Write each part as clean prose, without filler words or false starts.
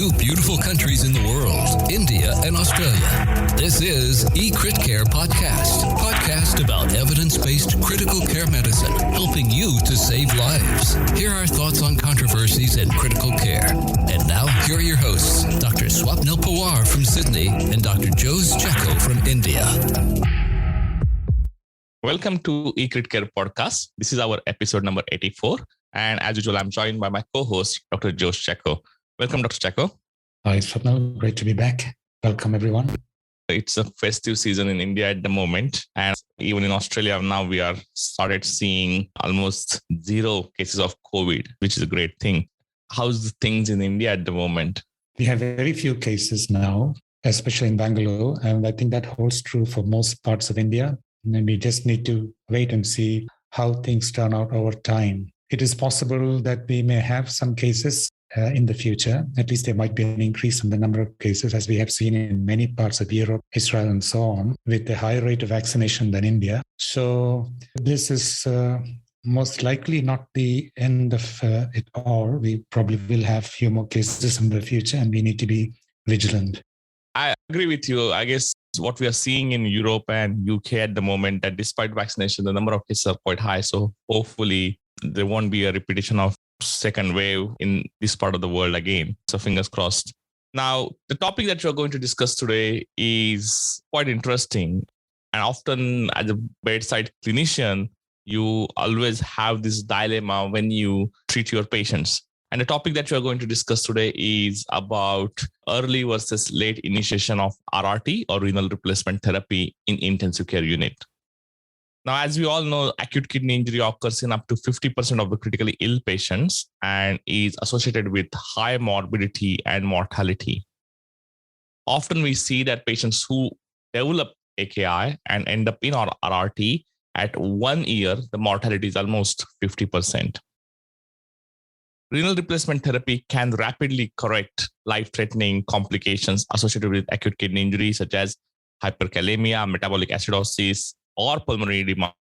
two beautiful countries in the world, India and Australia. This is eCritCare podcast about evidence-based critical care medicine, helping you to save lives. Here are thoughts on controversies in critical care. And now, here are your hosts, Dr. Swapnil Pawar from Sydney and Dr. Jose Checco from India. Welcome to eCritCare podcast. This is our episode number 84. And as usual, I'm joined by my co-host, Dr. Jose Checco. Welcome, Dr. Checco. Hi, Swapnil. Great to be back. Welcome, everyone. It's a festive season in India at the moment. And even in Australia now, we are started seeing almost zero cases of COVID, which is a great thing. How's the things in India at the moment? We have very few cases now, especially in Bangalore. And I think that holds true for most parts of India. And we just need to wait and see how things turn out over time. It is possible that we may have some cases in the future. At least there might be an increase in the number of cases, as we have seen in many parts of Europe, Israel, and so on, with a higher rate of vaccination than India. So this is most likely not the end of it all. We probably will have few more cases in the future, and we need to be vigilant. I agree with you. I guess what we are seeing in Europe and UK at the moment, that despite vaccination, the number of cases are quite high. So hopefully there won't be a repetition of second wave in this part of the world again. So fingers crossed. Now, the topic that we're going to discuss today is quite interesting. And often as a bedside clinician, you always have this dilemma when you treat your patients. And the topic that we're going to discuss today is about early versus late initiation of RRT or renal replacement therapy in intensive care unit. Now, as we all know, acute kidney injury occurs in up to 50% of the critically ill patients and is associated with high morbidity and mortality. Often we see that patients who develop AKI and end up in our RRT at 1 year, the mortality is almost 50%. Renal replacement therapy can rapidly correct life-threatening complications associated with acute kidney injury, such as hyperkalemia, metabolic acidosis, or pulmonary edema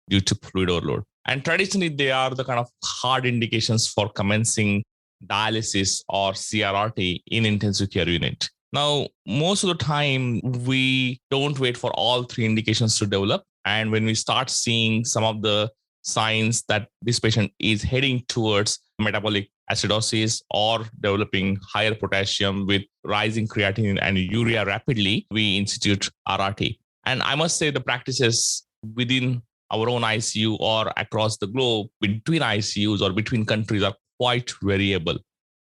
due to fluid overload. And traditionally, they are the kind of hard indications for commencing dialysis or CRRT in intensive care unit. Now, most of the time, we don't wait for all three indications to develop. And when we start seeing some of the signs that this patient is heading towards metabolic acidosis or developing higher potassium with rising creatinine and urea rapidly, we institute RRT. And I must say the practices within our own ICU or across the globe, between ICUs or between countries, are quite variable.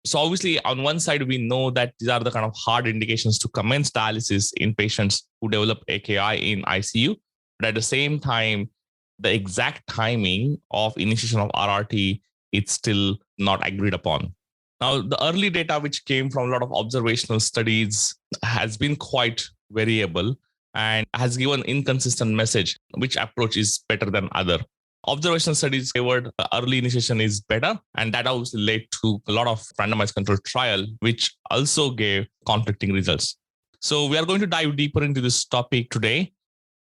So obviously, on one side, we know that these are the kind of hard indications to commence dialysis in patients who develop AKI in ICU. But at the same time, the exact timing of initiation of RRT, it's still not agreed upon. Now, the early data which came from a lot of observational studies has been quite variable and has given inconsistent message, which approach is better than other. Observational studies favored early initiation is better, and that obviously led to a lot of randomized controlled trial, which also gave conflicting results. So we are going to dive deeper into this topic today.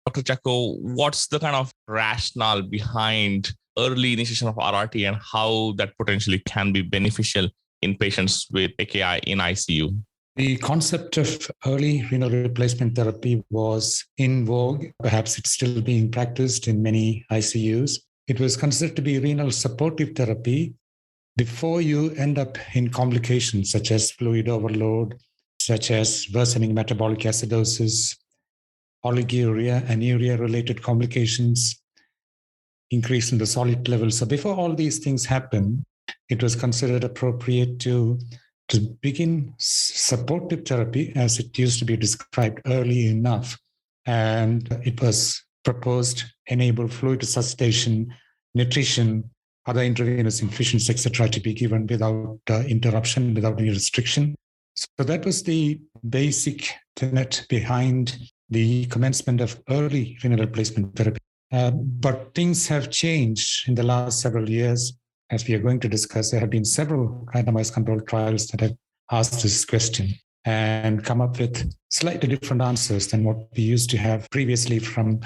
Dr. Checco, what's the kind of rationale behind early initiation of RRT and how that potentially can be beneficial in patients with AKI in ICU? The concept of early renal replacement therapy was in vogue. Perhaps it's still being practiced in many ICUs. It was considered to be renal supportive therapy before you end up in complications such as fluid overload, such as worsening metabolic acidosis, oliguria and urea-related complications, increase in the solute level. So before all these things happen, it was considered appropriate to begin supportive therapy, as it used to be described, early enough. And it was proposed enable fluid resuscitation, nutrition, other intravenous infusions, etc., to be given without interruption, without any restriction. So that was the basic tenet behind the commencement of early renal replacement therapy. But things have changed in the last several years. As we are going to discuss, there have been several randomized controlled trials that have asked this question and come up with slightly different answers than what we used to have previously from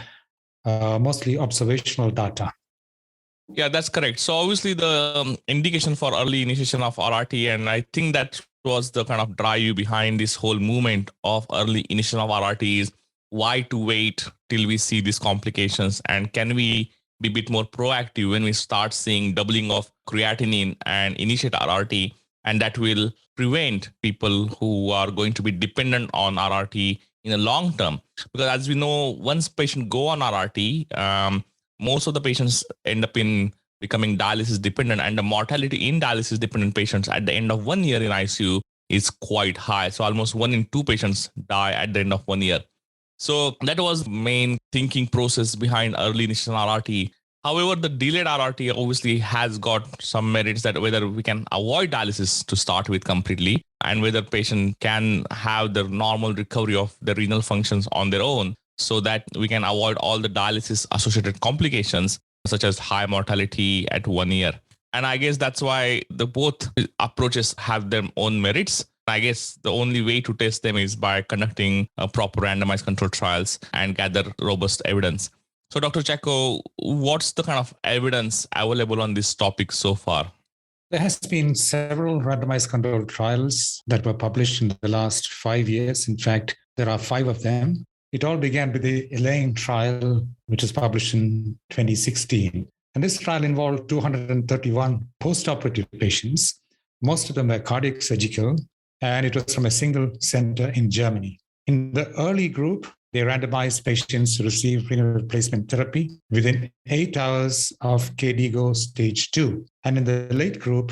mostly observational data. Yeah, that's correct. So obviously the indication for early initiation of RRT, and I think that was the kind of drive behind this whole movement of early initiation of RRTs? Why to wait till we see these complications? And can we be a bit more proactive when we start seeing doubling of creatinine and initiate RRT? And that will prevent people who are going to be dependent on RRT in the long term. Because as we know, once patients go on RRT, most of the patients end up in becoming dialysis dependent, and the mortality in dialysis dependent patients at the end of 1 year in ICU is quite high. So almost 1 in 2 patients die at the end of 1 year. So that was main thinking process behind early initial RRT. However, the delayed RRT obviously has got some merits, that whether we can avoid dialysis to start with completely, and whether patient can have the normal recovery of the renal functions on their own, so that we can avoid all the dialysis associated complications, such as high mortality at 1 year. And I guess that's why the both approaches have their own merits. I guess the only way to test them is by conducting proper randomized controlled trials and gather robust evidence. So Dr. Chacko, what's the kind of evidence available on this topic so far? There has been several randomized controlled trials that were published in the last 5 years. In fact, there are 5 of them. It all began with the ELAINE trial, which was published in 2016. And this trial involved 231 postoperative patients. Most of them were cardiac surgical, and it was from a single center in Germany. In the early group, they randomized patients to receive renal replacement therapy within 8 hours of KDIGO stage 2. And in the late group,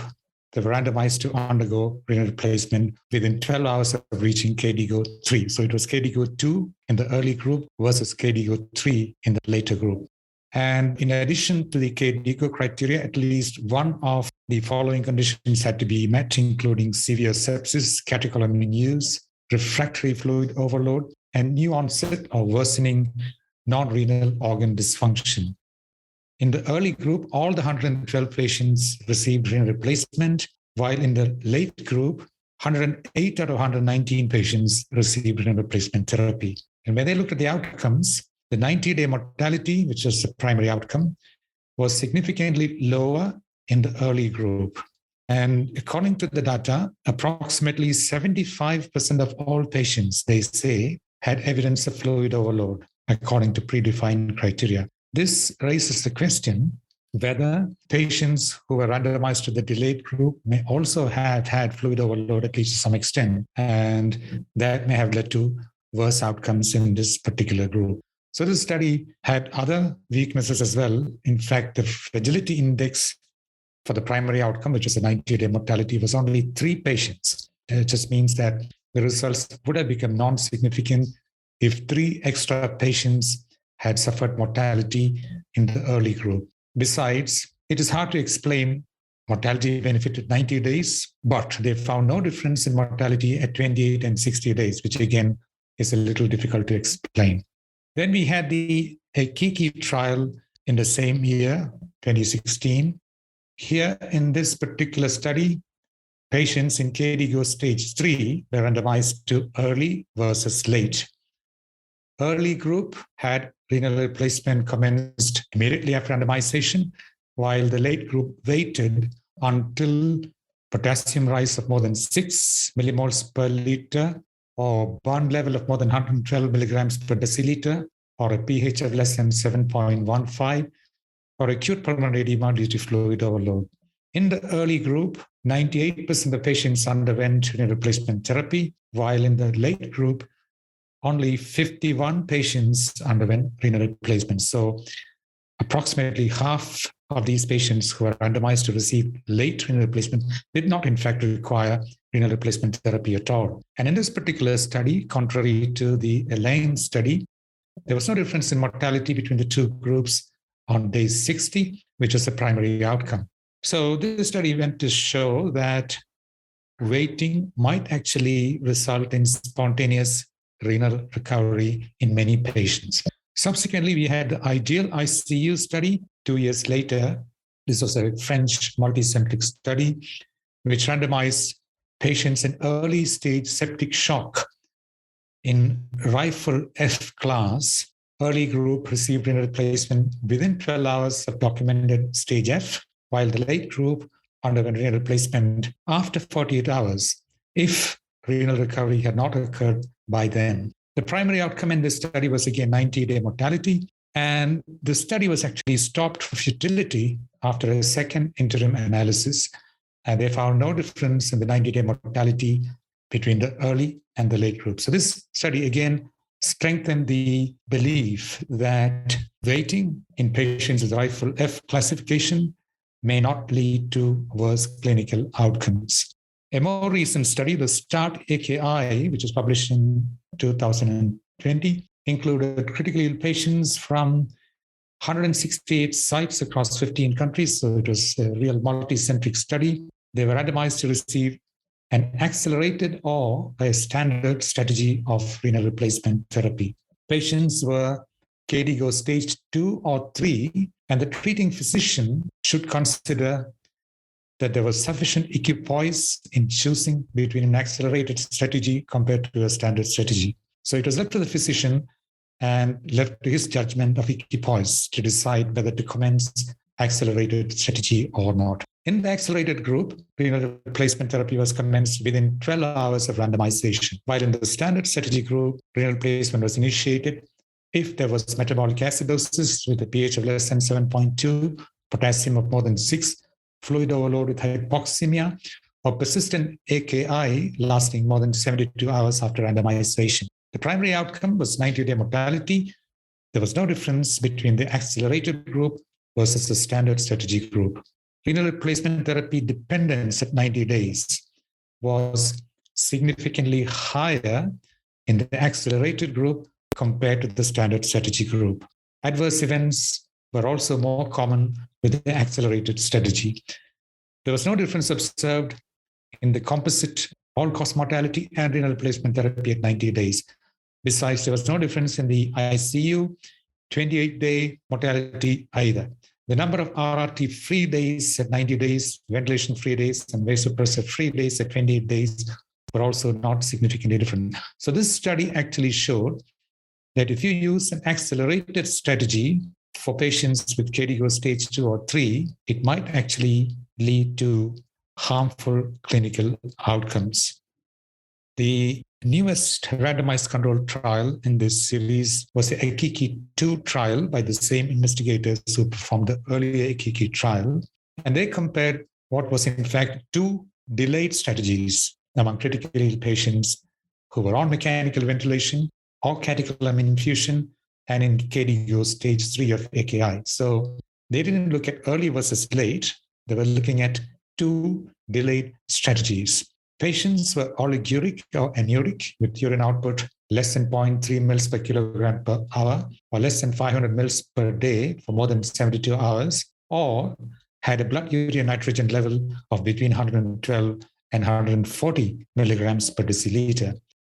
they were randomized to undergo renal replacement within 12 hours of reaching KDIGO 3. So it was KDIGO 2 in the early group versus KDIGO 3 in the later group. And in addition to the KDIGO criteria, at least one of the following conditions had to be met, including severe sepsis, catecholamine use, refractory fluid overload, and new onset or worsening non-renal organ dysfunction. In the early group, all the 112 patients received renal replacement, while in the late group, 108 out of 119 patients received renal replacement therapy. And when they looked at the outcomes, the 90-day mortality, which was the primary outcome, was significantly lower in the early group. And according to the data, approximately 75% of all patients, they say, had evidence of fluid overload according to predefined criteria. This raises the question whether patients who were randomized to the delayed group may also have had fluid overload, at least to some extent, and that may have led to worse outcomes in this particular group. So this study had other weaknesses as well. In fact, the fragility index for the primary outcome, which is a 90-day mortality, was only 3 patients. It just means that the results would have become non-significant if 3 extra patients had suffered mortality in the early group. Besides, it is hard to explain mortality benefit at 90 days, but they found no difference in mortality at 28 and 60 days, which again is a little difficult to explain. Then we had the AKIKI trial in the same year, 2016. Here in this particular study, patients in KDIGO stage 3 were randomized to early versus late. Early group had renal replacement commenced immediately after randomization, while the late group waited until potassium rise of more than 6 millimoles per liter, or Bond level of more than 112 milligrams per deciliter, or a pH of less than 7.15, or acute pulmonary edema due to fluid overload. In the early group, 98% of patients underwent renal replacement therapy, while in the late group, only 51 patients underwent renal replacement. So approximately half of these patients who were randomized to receive late renal replacement did not, in fact, require renal replacement therapy at all. And in this particular study, contrary to the ELAINE study, there was no difference in mortality between the 2 groups on day 60, which is the primary outcome. So this study went to show that waiting might actually result in spontaneous renal recovery in many patients. Subsequently, we had the IDEAL ICU study 2 years later. This was a French multicentric study which randomized patients in early stage septic shock in Rifle F class. Early group received renal replacement within 12 hours of documented stage F, while the late group underwent renal replacement after 48 hours if renal recovery had not occurred by then. The primary outcome in this study was again 90-day mortality, and the study was actually stopped for futility after a second interim analysis, and they found no difference in the 90-day mortality between the early and the late group. So this study again strengthened the belief that waiting in patients with rifle F classification may not lead to worse clinical outcomes. A more recent study, the START-AKI, which was published in 2020, included critically ill patients from 168 sites across 15 countries. So it was a real multi-centric study. They were randomized to receive an accelerated or a standard strategy of renal replacement therapy. Patients were KDIGO stage 2 or 3, and the treating physician should consider that there was sufficient equipoise in choosing between an accelerated strategy compared to a standard strategy. So it was left to the physician and left to his judgment of equipoise to decide whether to commence accelerated strategy or not. In the accelerated group, renal replacement therapy was commenced within 12 hours of randomization, while in the standard strategy group, renal replacement was initiated if there was metabolic acidosis with a pH of less than 7.2, potassium of more than 6, fluid overload with hypoxemia, or persistent AKI lasting more than 72 hours after randomization. The primary outcome was 90-day mortality. There was no difference between the accelerated group versus the standard strategy group. Renal replacement therapy dependence at 90 days was significantly higher in the accelerated group compared to the standard strategy group. Adverse events were also more common with the accelerated strategy. There was no difference observed in the composite all-cause mortality and renal replacement therapy at 90 days. Besides, there was no difference in the ICU 28-day mortality either. The number of RRT-free days at 90 days, ventilation-free days, and vasopressor-free days at 28 days were also not significantly different. So this study actually showed that if you use an accelerated strategy for patients with KDIGO stage 2 or 3, it might actually lead to harmful clinical outcomes. The newest randomized controlled trial in this series was the AKIKI 2 trial by the same investigators who performed the earlier AKIKI trial. And they compared what was in fact 2 delayed strategies among critically ill patients who were on mechanical ventilation or catecholamine infusion and in KDIGO stage 3 of AKI. So they didn't look at early versus late. They were looking at 2 delayed strategies. Patients were oliguric or anuric with urine output less than 0.3 mils per kilogram per hour or less than 500 mils per day for more than 72 hours, or had a blood urea nitrogen level of between 112 and 140 milligrams per deciliter.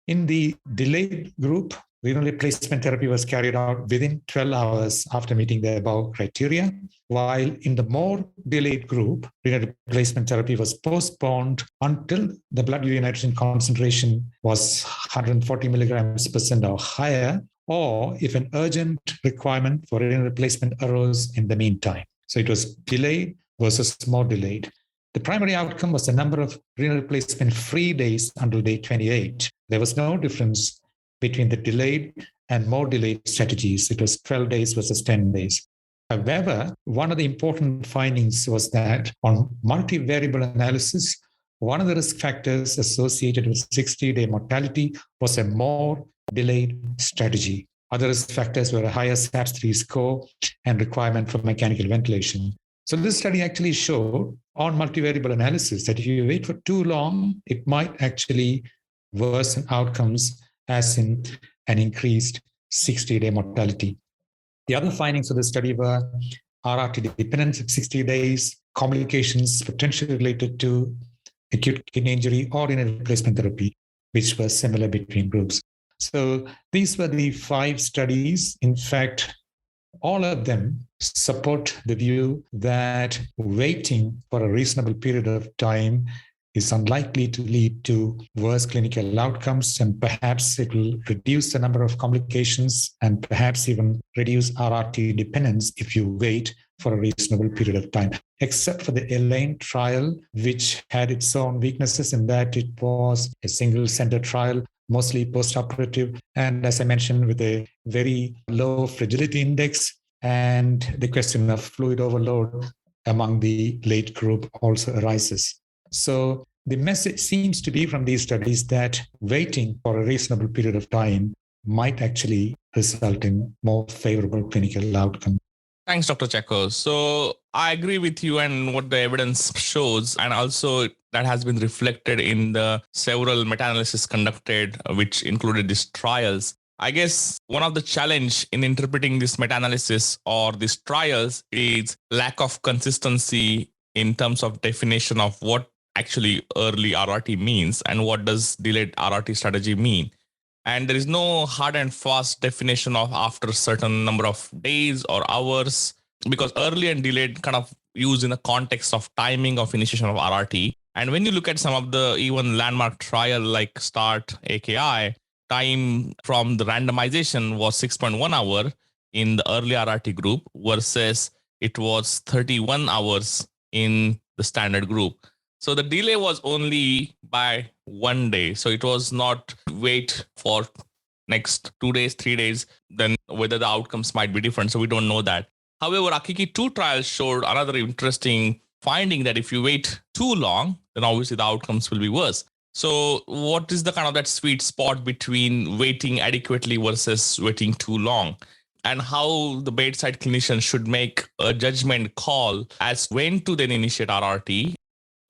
In the delayed group, renal replacement therapy was carried out within 12 hours after meeting the above criteria, while in the more delayed group, renal replacement therapy was postponed until the blood urea nitrogen concentration was 140 milligrams per cent or higher, or if an urgent requirement for renal replacement arose in the meantime. So it was delayed versus more delayed. The primary outcome was the number of renal replacement free days until day 28. There was no difference between the delayed and more delayed strategies. It was 12 days versus 10 days. However, one of the important findings was that on multivariable analysis, one of the risk factors associated with 60-day mortality was a more delayed strategy. Other risk factors were a higher SAPS-3 score and requirement for mechanical ventilation. So this study actually showed on multivariable analysis that if you wait for too long, it might actually worsen outcomes, as in an increased 60-day mortality. The other findings of the study were RRT dependence at 60 days, complications potentially related to acute kidney injury or renal replacement therapy, which were similar between groups. So these were the 5 studies. In fact, all of them support the view that waiting for a reasonable period of time is unlikely to lead to worse clinical outcomes, and perhaps it will reduce the number of complications and perhaps even reduce RRT dependence if you wait for a reasonable period of time, except for the ELAINE trial, which had its own weaknesses in that it was a single-center trial, mostly post-operative, and as I mentioned, with a very low fragility index, and the question of fluid overload among the late group also arises. So the message seems to be from these studies that waiting for a reasonable period of time might actually result in more favorable clinical outcome. Thanks, Dr. Chacko. So I agree with you and what the evidence shows, and also that has been reflected in the several meta-analysis conducted, which included these trials. I guess one of the challenge in interpreting this meta-analysis or these trials is lack of consistency in terms of definition of what actually early RRT means and what does delayed RRT strategy mean. And there is no hard and fast definition of after a certain number of days or hours, because early and delayed kind of used in the context of timing of initiation of RRT. And when you look at some of the even landmark trial like START-AKI, time from the randomization was 6.1 hour in the early RRT group versus it was 31 hours in the standard group. So the delay was only by 1 day. So it was not wait for next 2 days, 3 days, then whether the outcomes might be different. So we don't know that. However, Akiki 2 trial showed another interesting finding that if you wait too long, then obviously the outcomes will be worse. So what is the kind of that sweet spot between waiting adequately versus waiting too long? And how the bedside clinician should make a judgment call as when to then initiate RRT,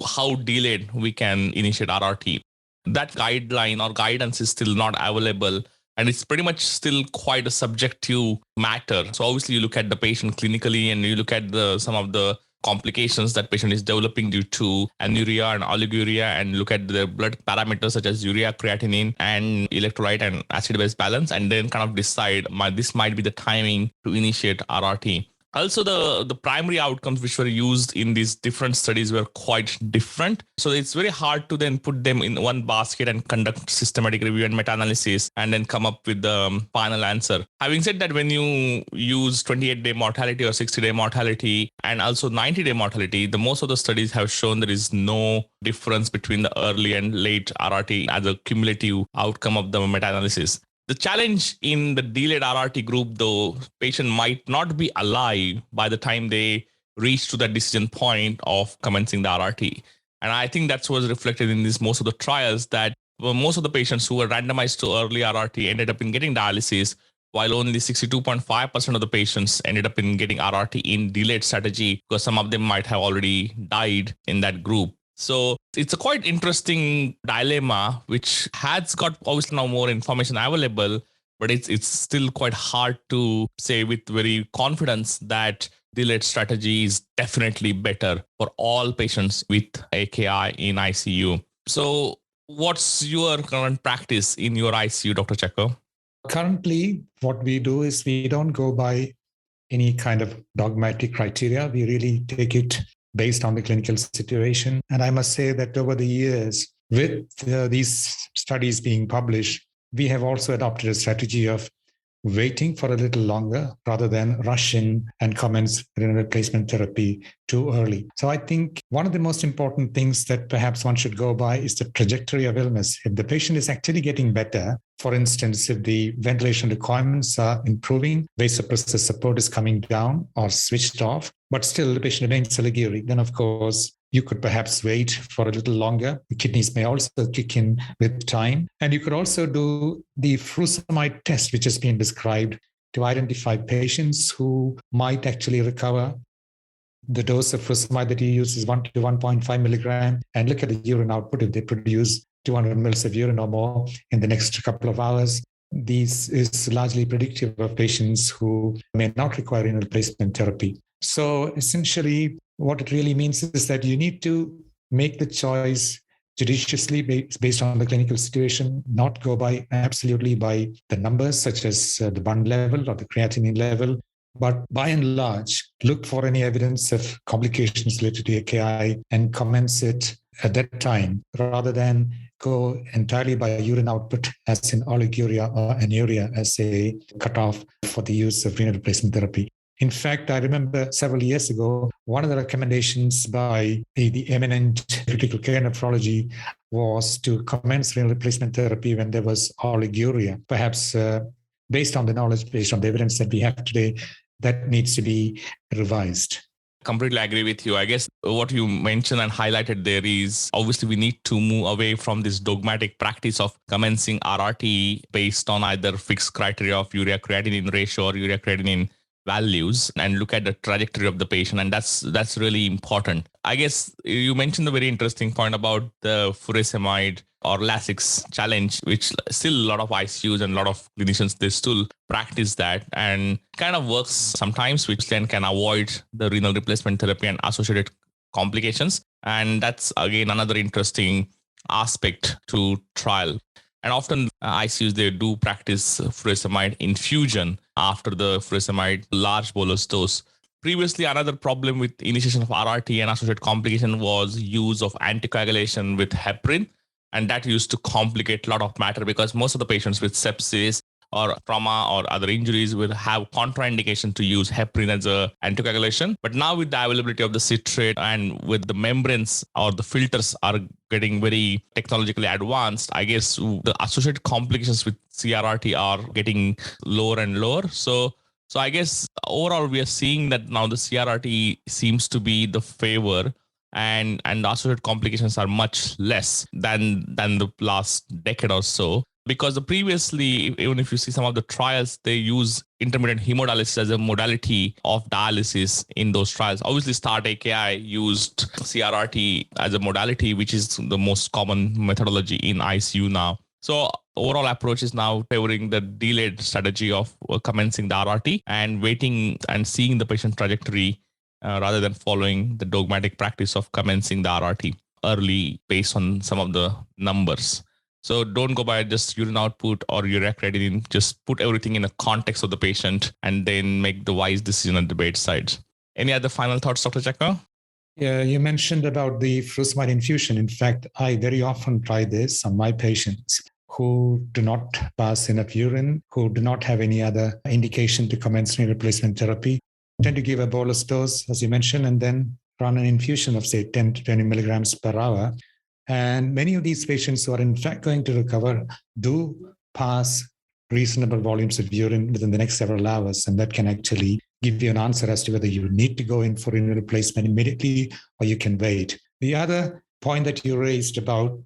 how delayed we can initiate RRT. That guideline or guidance is still not available, and it's pretty much still quite a subjective matter. So obviously you look at the patient clinically and you look at some of the complications that patient is developing due to anuria and oliguria, and look at the blood parameters such as urea, creatinine, and electrolyte and acid-base balance, and then kind of decide this might be the timing to initiate RRT. Also, the primary outcomes which were used in these different studies were quite different. So it's very hard to then put them in one basket and conduct systematic review and meta-analysis and then come up with the final answer. Having said that, when you use 28-day mortality or 60-day mortality and also 90-day mortality, the most of the studies have shown there is no difference between the early and late RRT as a cumulative outcome of the meta-analysis. The challenge in the delayed RRT group, though, patient might not be alive by the time they reach to that decision point of commencing the RRT. And I think that's what's reflected in most of the trials, that most of the patients who were randomized to early RRT ended up in getting dialysis, while only 62.5% of the patients ended up in getting RRT in delayed strategy, because some of them might have already died in that group. So it's a quite interesting dilemma, which has got obviously now more information available, but it's still quite hard to say with very confidence that delayed strategy is definitely better for all patients with AKI in ICU. So what's your current practice in your ICU, Dr. Chacko? Currently, what we do is we don't go by any kind of dogmatic criteria. We really take it based on the clinical situation. And I must say that over the years, with these studies being published, we have also adopted a strategy of waiting for a little longer rather than rush in and commence renal replacement therapy too early. So I think one of the most important things that perhaps one should go by is the trajectory of illness. If the patient is actually getting better, for instance, if the ventilation requirements are improving, vasopressor support is coming down or switched off, but still the patient remains oliguric, then of course you could perhaps wait for a little longer. The kidneys may also kick in with time. And you could also do the furosemide test, which has been described, to identify patients who might actually recover. The dose of furosemide that you use is 1 to 1.5 milligram, and look at the urine output. If they produce 200 mils of urine or more in the next couple of hours, this is largely predictive of patients who may not require renal replacement therapy. So essentially, what it really means is that you need to make the choice judiciously based on the clinical situation, not go by absolutely by the numbers such as the Bund level or the creatinine level, but by and large, look for any evidence of complications related to AKI and commence it at that time, rather than go entirely by urine output as in oliguria or anuria as a cutoff for the use of renal replacement therapy. In fact, I remember several years ago, one of the recommendations by the eminent critical care nephrology was to commence renal replacement therapy when there was oliguria. Perhaps based on the knowledge, based on the evidence that we have today, that needs to be revised. Completely agree with you. I guess what you mentioned and highlighted there is obviously we need to move away from this dogmatic practice of commencing RRT based on either fixed criteria of urea creatinine ratio or urea creatinine values and look at the trajectory of the patient. And that's really important. I guess you mentioned a very interesting point about the furosemide or Lasix challenge, which still a lot of ICUs and a lot of clinicians, they still practice that and kind of works sometimes, which then can avoid the renal replacement therapy and associated complications. And that's, again, another interesting aspect to trial. And often ICUs, they do practice furosemide infusion after the furosemide large bolus dose. Previously, another problem with initiation of RRT and associated complication was use of anticoagulation with heparin. And that used to complicate a lot of matter because most of the patients with sepsis or trauma or other injuries will have contraindication to use heparin as a anticoagulation. But now with the availability of the citrate and with the membranes or the filters are getting very technologically advanced, I guess the associated complications with CRRT are getting lower and lower. So I guess overall we are seeing that now the CRRT seems to be the favor and the associated complications are much less than the last decade or so. Because previously, even if you see some of the trials, they use intermittent hemodialysis as a modality of dialysis in those trials. Obviously, START-AKI used CRRT as a modality, which is the most common methodology in ICU now. So overall approach is now favoring the delayed strategy of commencing the RRT and waiting and seeing the patient trajectory rather than following the dogmatic practice of commencing the RRT early based on some of the numbers. So don't go by just urine output or urea creatinine. Just put everything in a context of the patient and then make the wise decision at the bedside. Any other final thoughts, Dr. Chakka? Yeah, you mentioned about the furosemide infusion. In fact, I very often try this on my patients who do not pass enough urine, who do not have any other indication to commence renal replacement therapy. I tend to give a bolus dose, as you mentioned, and then run an infusion of, say, 10 to 20 milligrams per hour. And many of these patients who are in fact going to recover do pass reasonable volumes of urine within the next several hours. And that can actually give you an answer as to whether you need to go in for renal replacement immediately or you can wait. The other point that you raised about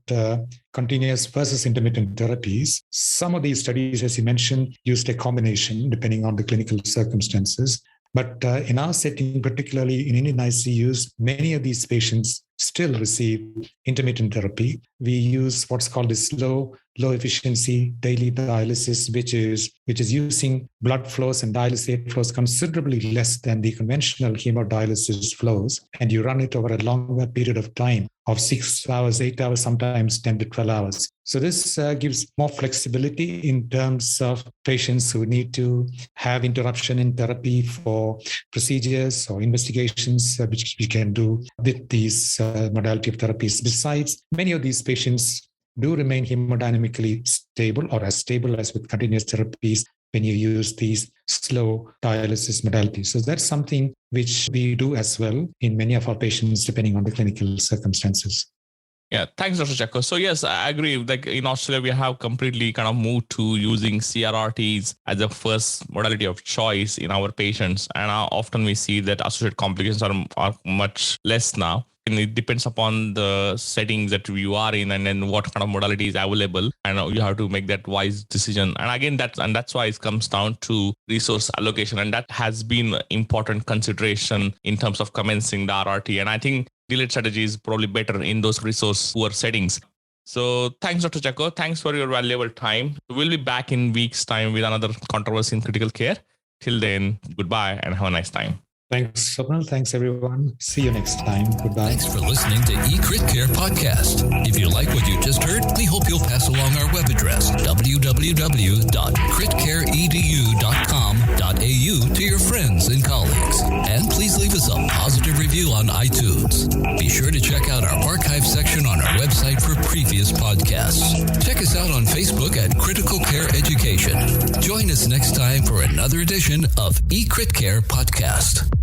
continuous versus intermittent therapies, some of these studies, as you mentioned, used a combination depending on the clinical circumstances. But in our setting, particularly in Indian ICUs, many of these patients still receive intermittent therapy. We use what's called this low efficiency daily dialysis, which is using blood flows and dialysate flows considerably less than the conventional hemodialysis flows. And you run it over a longer period of time of 6 hours, 8 hours, sometimes 10 to 12 hours. So this gives more flexibility in terms of patients who need to have interruption in therapy for procedures or investigations, which we can do with these modality of therapies. Besides, many of these patients do remain hemodynamically stable or as stable as with continuous therapies when you use these slow dialysis modalities. So that's something which we do as well in many of our patients, depending on the clinical circumstances. Yeah, thanks, Dr. Chakko. So yes, I agree. Like in Australia, we have completely kind of moved to using CRRTs as a first modality of choice in our patients. And often we see that associated complications are much less now. And it depends upon the settings that you are in and then what kind of modality is available. And you have to make that wise decision. And again, that's why it comes down to resource allocation. And that has been an important consideration in terms of commencing the RRT. And I think delayed strategy is probably better in those resource-poor settings. So thanks, Dr. Chakko. Thanks for your valuable time. We'll be back in weeks' time with another controversy in critical care. Till then, goodbye and have a nice time. Thanks, Swapnil. Thanks, everyone. See you next time. Goodbye. Thanks for listening to eCritCare Podcast. If you like what you just heard, we hope you'll pass along our web address, www.critcareedu.com.au, to your friends and colleagues. And please leave us us a positive review on iTunes. Be sure to check out our archive section on our website for previous podcasts. Check us out on Facebook at Critical Care Education. Join us next time for another edition of eCritCare Podcast.